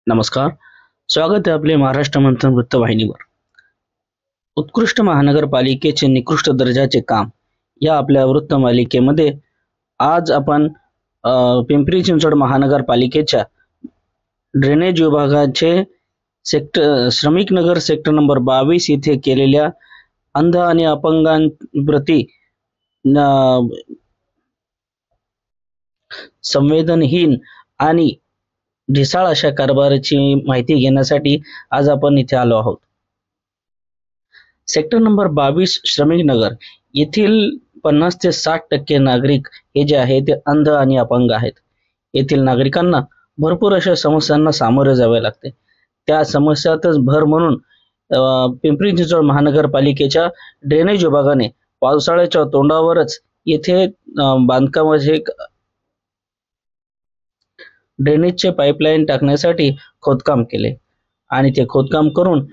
नमस्कार. स्वागत आहे आपले महाराष्ट्र मंथन वृत्तवाहिनीवर. उत्कृष्ट महानगरपालिकेचे निकृष्ट दर्जाचे काम या आपल्या वृत्तमालिकेमध्ये आज आपण पिंपरी चिंचवड महानगरपालिकेच्या ड्रेनेज विभागाचे श्रमिक नगर सेक्टर नंबर 22 येथे केलेल्या अंध आणि अपंगांप्रती संवेदनहीन आणि ढिसाळ अशा कारभाराची माहिती घेण्यासाठी आज आपण इथे आलो आहोत. सेक्टर नंबर 22 श्रमिक नगर येथील 50 ते 60% नागरिक हे जे आहे ते अंध आणि अपंग आहेत. येथील नागरिकांना भरपूर अशा समस्यांना सामोरे जावे लागते. त्या समस्यातच भर म्हणून पिंपरी चिंचवड महानगरपालिकेच्या ड्रेनेज विभागाने पावसाळ्याच्या तोंडावरच येथे बांधकामाचे ड्रेनेजचे पाईपलाईन टाकण्यासाठी खोदकाम केले आणि ते खोदकाम करून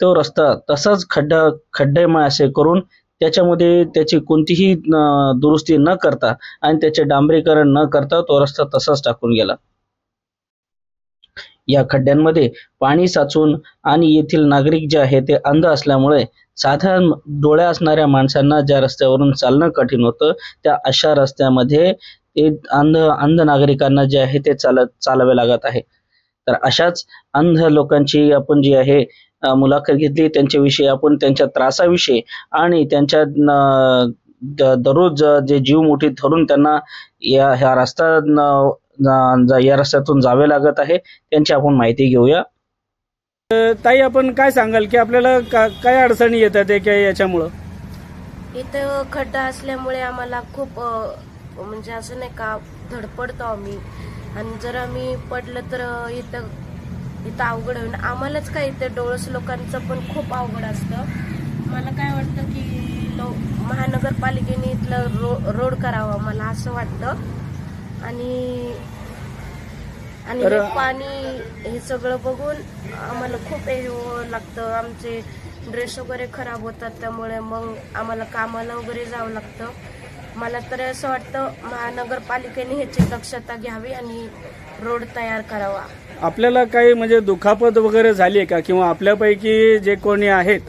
तो रस्ता तसाच खड्डेमय असे करून त्याच्यामध्ये त्याची कोणतीही दुरुस्ती न करता आणि त्याचे डांबरीकरण न करता तो रस्ता तसाच टाकून गेला. या खड्ड्यांमध्ये पाणी साचून आणि येथील नागरिक जे आहे ते अंध असल्यामुळे साधारण डोळ्या असणाऱ्या माणसांना ज्या रस्त्यावरून चालणं कठीण होतं त्या अशा रस्त्यामध्ये अंध नागरिकांना जे आहे ते चालावे लागत आहे. तर अशाच अंध लोकांची आपण जी आहे मुलाखत घेतली. त्यांच्याविषयी आपण त्यांच्या त्रासाविषयी आणि त्यांच्या दररोज जे जीव मुठीत धरून त्यांना या रस्त्यातून जावे लागत आहे त्यांची आपण माहिती घेऊया. ताई, आपण काय सांगाल की आपल्याला काय अडचणी येतात याच्यामुळं? इथं खड्डा असल्यामुळे आम्हाला खूप म्हणजे असं नाही का धडपडतो आम्ही, आणि जर आम्ही पडलं तर इथं अवघड होईल. आम्हालाच काय इथं डोळस लोकांचं पण खूप अवघड असतं. मला काय वाटतं की महानगरपालिकेने इथलं रोड करावा, मला असं वाटतं. आणि हे पाणी हे सगळं बघून आम्हाला खूप हे लागतं. आमचे ड्रेस वगैरे खराब होतात, त्यामुळे मग आम्हाला कामाला वगैरे जावं लागतं. मला तर असं वाटतं महानगरपालिकेने ह्याची दक्षता घ्यावी आणि रोड तयार करावा. आपल्याला काही म्हणजे दुखापत वगैरे झाली आहे का, किंवा आपल्यापैकी जे कोणी आहेत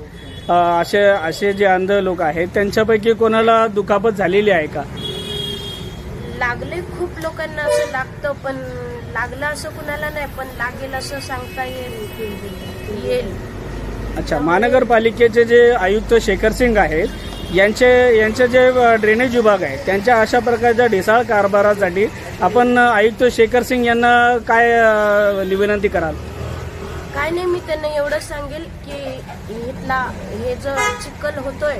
असे जे अंध लोक आहेत त्यांच्यापैकी कोणाला दुखापत झालेली आहे का? लागले खूप लोकांना असं लागतं, पण लागलं असं कुणाला नाही, पण लागेल असं सांगता येईल. अच्छा, महानगरपालिकेचे जे आयुक्त शेखर सिंग आहेत यांचे जे ड्रेनेज विभाग आहे त्यांच्या अशा प्रकारच्या ढिसाळ कारभारासाठी आपण आयुक्त शेखर सिंग यांना काय विनंती कराल? काय नाही, मी त्यांना एवढं सांगेल की हे जो चिखल होतोय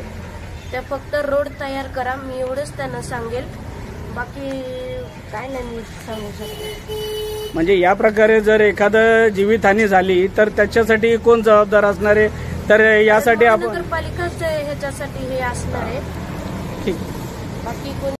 ते फक्त रोड तयार करा. मी एवढंच त्यांना सांगेल, बाकी काय नाही मी सांगू शकते. म्हणजे या प्रकारे जर एखादं जीवितहानी झाली तर त्याच्यासाठी कोण जबाबदार असणार आहे? तर यासाठी आपण महानगरपालिकाच ह्याच्यासाठी हे असणार आहे, ठीक. बाकी कोण